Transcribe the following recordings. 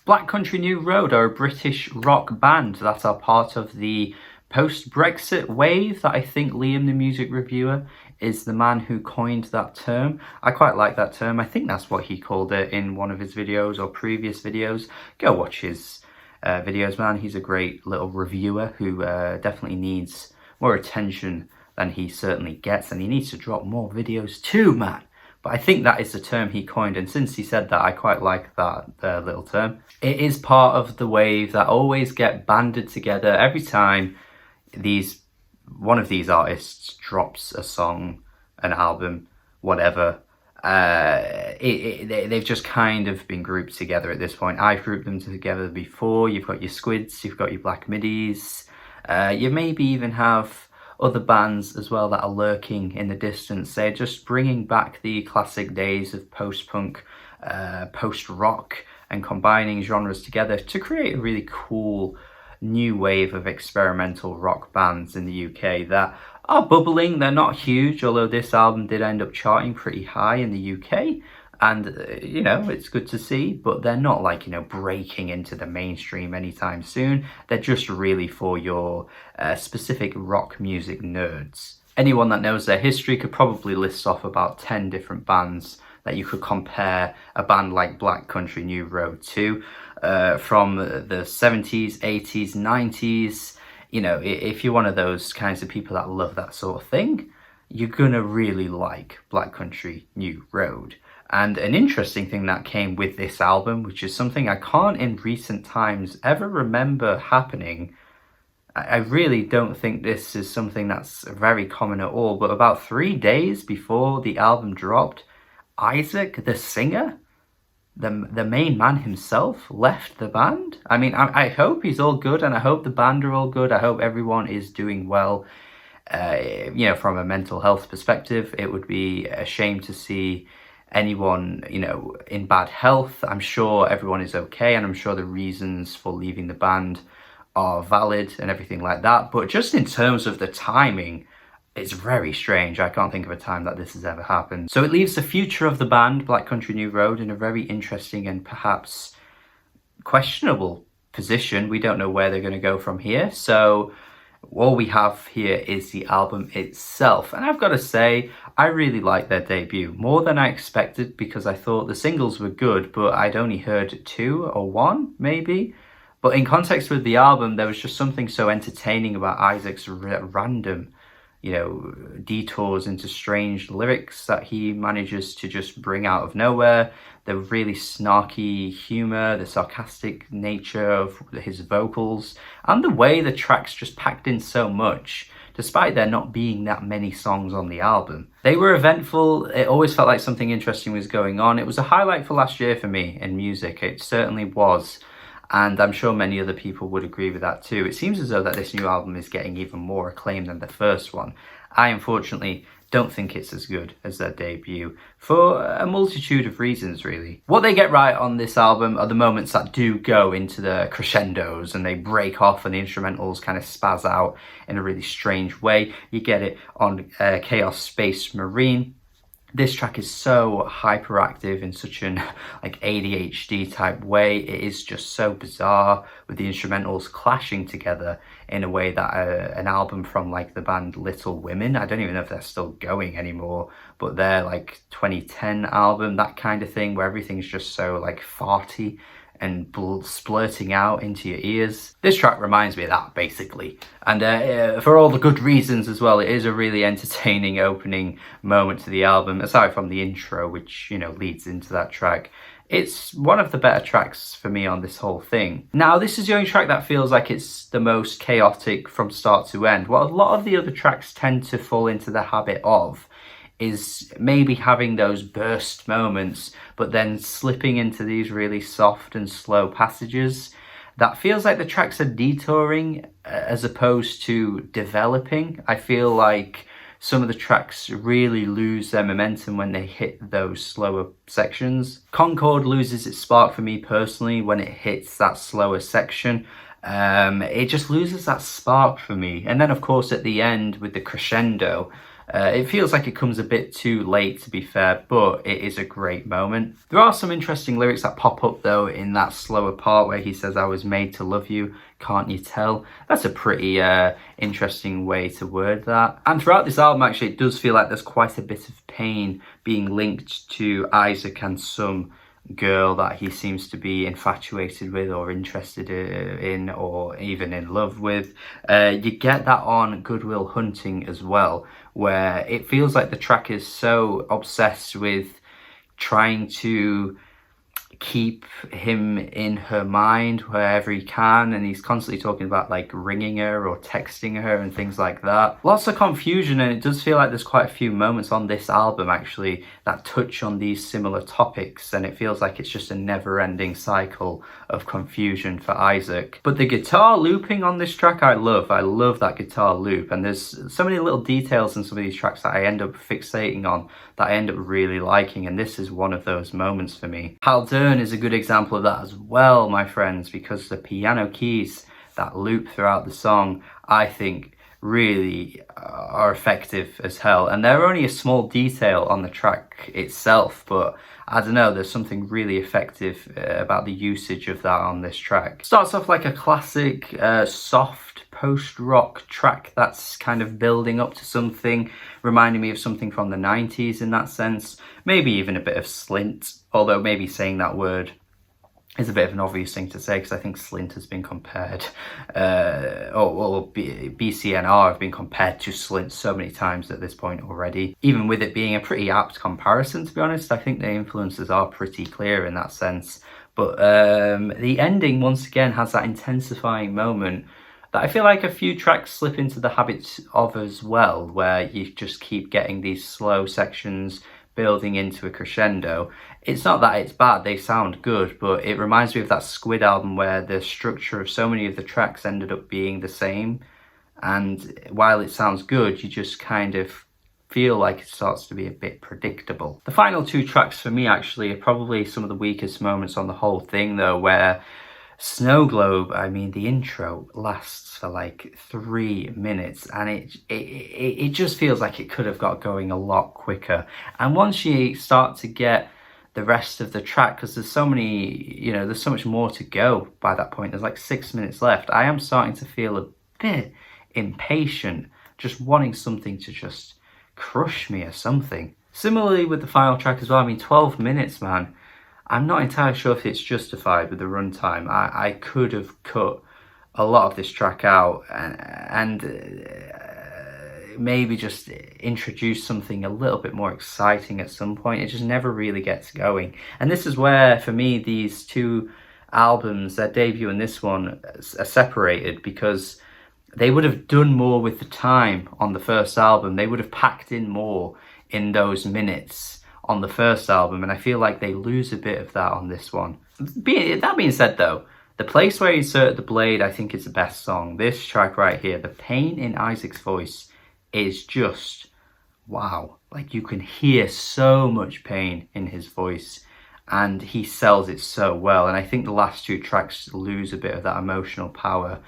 Black Country New Road are a British rock band that are part of the post-Brexit wave that I think Liam, the music reviewer, is the man who coined that term. I quite like that term. I think that's what he called it in one of his videos or previous videos. Go watch his videos, man. He's a great little reviewer who definitely needs more attention than he certainly gets, and he needs to drop more videos too, man. But I think that is the term he coined, and since he said that, I quite like that little term. It is part of the wave that always get banded together every time one of these artists drops a song, an album, whatever. They've just kind of been grouped together at this point. I've grouped them together before. You've got your Squids, you've got your Black Midis, you maybe even have other bands as well that are lurking in the distance. They're just bringing back the classic days of post-punk, post-rock, and combining genres together to create a really cool new wave of experimental rock bands in the UK that are bubbling. They're not huge, although this album did end up charting pretty high in the UK, and you know, it's good to see, but they're not like, you know, breaking into the mainstream anytime soon. They're just really for your specific rock music nerds. Anyone that knows their history could probably list off about 10 different bands that you could compare a band like Black Country New Road to, from the 70s, 80s, 90s. You know, if you're one of those kinds of people that love that sort of thing, you're gonna really like Black Country New Road. And an interesting thing that came with this album, which is something I can't in recent times ever remember happening. I really don't think this is something that's very common at all, but about 3 days before the album dropped, Isaac, the singer, the main man himself, left the band. I mean, I hope he's all good, and I hope the band are all good. I hope everyone is doing well. You know, from a mental health perspective, it would be a shame to see anyone, you know, in bad health. I'm sure everyone is okay, and I'm sure the reasons for leaving the band are valid and everything like that. But just in terms of the timing, it's very strange. I can't think of a time that this has ever happened. So it leaves the future of the band, Black Country New Road, in a very interesting and perhaps questionable position. We don't know where they're going to go from here. So all we have here is the album itself. And I've got to say, I really like their debut, more than I expected, because I thought the singles were good, but I'd only heard 2 or 1, maybe. But in context with the album, there was just something so entertaining about Isaac's random, you know, detours into strange lyrics that he manages to just bring out of nowhere. The really snarky humor, the sarcastic nature of his vocals, and the way the tracks just packed in so much, despite there not being that many songs on the album. They were eventful. It always felt like something interesting was going on. It was a highlight for last year for me in music. It certainly was. And I'm sure many other people would agree with that too. It seems as though that this new album is getting even more acclaim than the first one. I unfortunately don't think it's as good as their debut for a multitude of reasons, really. What they get right on this album are the moments that do go into the crescendos and they break off and the instrumentals kind of spaz out in a really strange way. You get it on Chaos Space Marine. This track is so hyperactive in such an like ADHD type way. It is just so bizarre, with the instrumentals clashing together in a way that an album from like the band Little Women, I don't even know if they're still going anymore, but their like 2010 album, that kind of thing, where everything's just so like farty and splurting out into your ears. This track reminds me of that, basically. And for all the good reasons as well, it is a really entertaining opening moment to the album, aside from the intro, which, you know, leads into that track. It's one of the better tracks for me on this whole thing. Now, this is the only track that feels like it's the most chaotic from start to end. What a lot of the other tracks tend to fall into the habit of is maybe having those burst moments, but then slipping into these really soft and slow passages. That feels like the tracks are detouring as opposed to developing. I feel like some of the tracks really lose their momentum when they hit those slower sections. Concord loses its spark for me personally when it hits that slower section. It just loses that spark for me. And then of course at the end with the crescendo, It feels like it comes a bit too late, to be fair, but it is a great moment. There are some interesting lyrics that pop up though in that slower part where he says, "I was made to love you, can't you tell?" That's a pretty interesting way to word that. And throughout this album, actually, it does feel like there's quite a bit of pain being linked to Isaac and some girl that he seems to be infatuated with or interested in or even in love with. You get that on Goodwill Hunting as well, where it feels like the track is so obsessed with trying to keep him in her mind wherever he can, and he's constantly talking about like ringing her or texting her and things like that. Lots of confusion, and it does feel like there's quite a few moments on this album actually that touch on these similar topics, and it feels like it's just a never-ending cycle of confusion for Isaac. But the guitar looping on this track I love that guitar loop, and there's so many little details in some of these tracks that I end up fixating on, that I end up really liking, and this is one of those moments for me. Haldern is a good example of that as well, my friends, because the piano keys that loop throughout the song, I think, really are effective as hell. And they're only a small detail on the track itself, but I don't know, there's something really effective about the usage of that on this track. Starts off like a classic soft post-rock track that's kind of building up to something, reminding me of something from the 90s in that sense. Maybe even a bit of Slint, although maybe saying that word is a bit of an obvious thing to say because I think Slint has been compared, BCNR have been compared to Slint so many times at this point already. Even with it being a pretty apt comparison, to be honest, I think the influences are pretty clear in that sense. But the ending, once again, has that intensifying moment that I feel like a few tracks slip into the habits of as well, where you just keep getting these slow sections building into a crescendo. It's not that it's bad, they sound good, but it reminds me of that Squid album where the structure of so many of the tracks ended up being the same, and while it sounds good, you just kind of feel like it starts to be a bit predictable. The final two tracks for me actually are probably some of the weakest moments on the whole thing though, where Snow Globe, I mean, the intro lasts for like 3 minutes, and it just feels like it could have got going a lot quicker. And once you start to get the rest of the track, because there's so many, you know, there's so much more to go by that point, there's like 6 minutes left, I am starting to feel a bit impatient, just wanting something to just crush me or something. Similarly with the final track as well, I mean, 12 minutes, man. I'm not entirely sure if it's justified with the runtime. I could have cut a lot of this track out and maybe just introduce something a little bit more exciting at some point. It just never really gets going. And this is where, for me, these two albums, their debut and this one, are separated, because they would have done more with the time on the first album. They would have packed in more in those minutes on the first album, and I feel like they lose a bit of that on this one. That being said though, The Place Where You Insert the Blade, I think is the best song. This track right here, the pain in Isaac's voice is just wow. Like, you can hear so much pain in his voice, and he sells it so well. And I think the last two tracks lose a bit of that emotional power,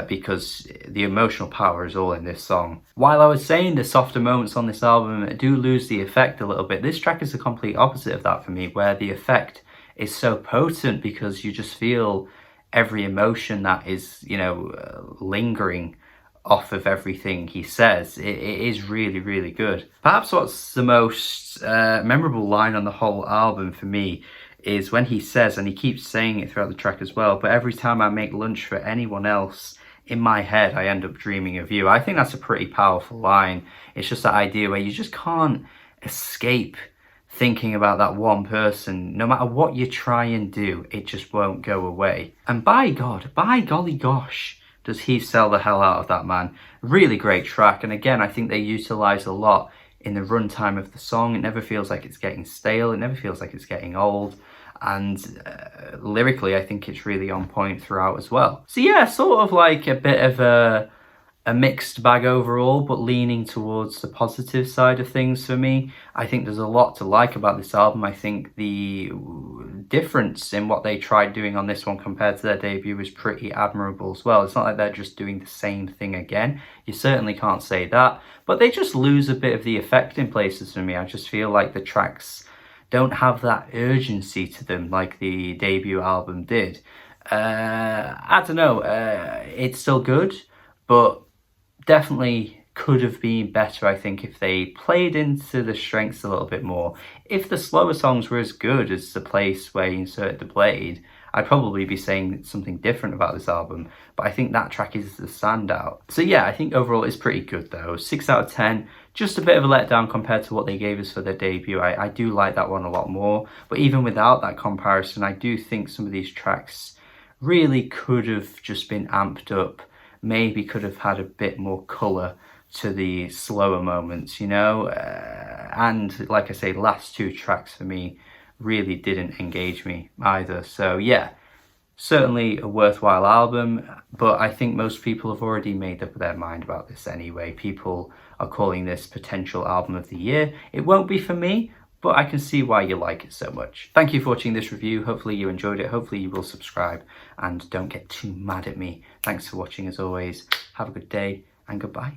because the emotional power is all in this song. While I was saying the softer moments on this album do lose the effect a little bit, this track is the complete opposite of that for me, where the effect is so potent because you just feel every emotion that is, you know, lingering off of everything he says. It is really, really good. Perhaps what's the most memorable line on the whole album for me is when he says, and he keeps saying it throughout the track as well, but every time I make lunch for anyone else, in my head I end up dreaming of you. I think that's a pretty powerful line. It's just that idea where you just can't escape thinking about that one person. No matter what you try and do, it just won't go away. And by God, by golly gosh, does he sell the hell out of that, man. Really great track, and again, I think they utilize a lot in the runtime of the song. It never feels like it's getting stale, it never feels like it's getting old, and lyrically I think it's really on point throughout as well. So yeah, sort of like a bit of a a mixed bag overall, but leaning towards the positive side of things for me. I think there's a lot to like about this album. I think the difference in what they tried doing on this one compared to their debut is pretty admirable as well. It's not like they're just doing the same thing again. You certainly can't say that, but they just lose a bit of the effect in places for me. I just feel like the tracks don't have that urgency to them like the debut album did. I don't know, it's still good, but definitely could have been better, I think, if they played into the strengths a little bit more. If the slower songs were as good as The Place Where You Insert the Blade, I'd probably be saying something different about this album, but I think that track is the standout. So yeah, I think overall it's pretty good though. 6 out of 10, just a bit of a letdown compared to what they gave us for their debut. I do like that one a lot more, but even without that comparison, I do think some of these tracks really could have just been amped up, maybe could have had a bit more colour to the slower moments, you know? And like I say, last two tracks for me really didn't engage me either. So yeah, certainly a worthwhile album, but I think most people have already made up their mind about this anyway. People are calling this potential album of the year. It won't be for me, but I can see why you like it so much. Thank you for watching this review. Hopefully you enjoyed it. Hopefully you will subscribe and don't get too mad at me. Thanks for watching as always. Have a good day and goodbye.